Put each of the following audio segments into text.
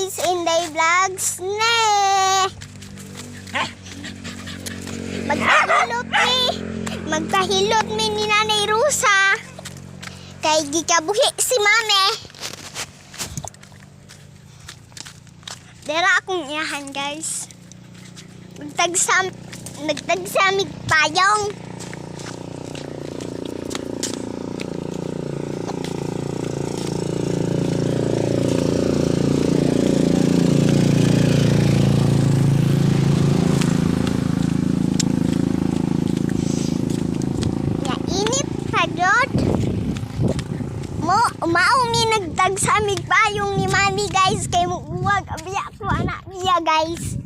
guys, Inday Vlogs ne. Magpahilot ni Nanay Rusa. Kay gikabuhi si Mame. Dera akong iyahan guys. Nagtagsamig payong. Maumi nagtagsamig payong ni Mami guys kay muuwag abiya ko anak niya guys.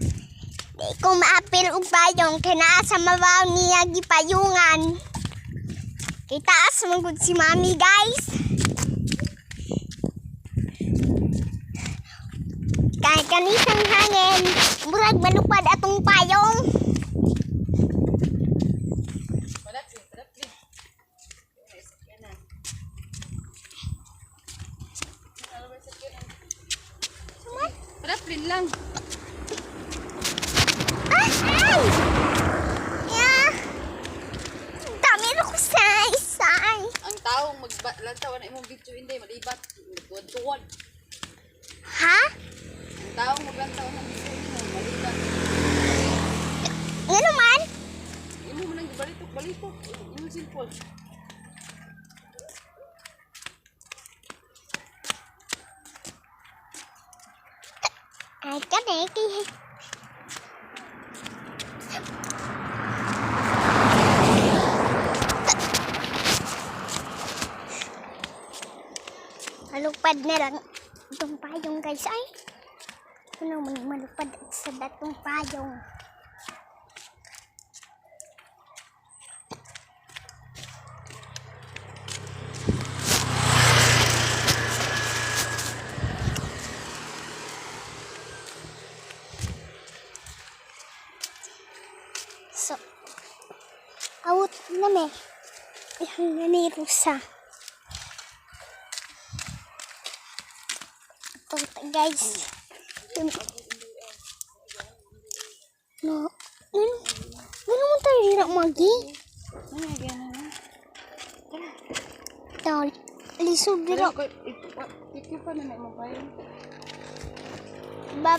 Di ko maapil og payong kay naa sa mabaw niya gipayungan. Kay taas man gud si Mami guys. Kay kanisang hangin murag malupad atong payong. Raplin lang. Ay! Yeah. Dami na ko say. Ang taong maglantaw na imong video hindi malibat. Tuwad-tuwad. Ha? Ang taong maglantaw na video hindi malibat. Ano man? Imo man nang balitok. Imo simple. Ay, kaneki. Malupad na lang itong payong guys ay. Ano man malupad sa datong payong. So, out na me. Yang Nanay Rusa. Ito guys. No. Ano mo tayo hirap magi? Ito, lisog dito. Ikaw pa na may mabayan.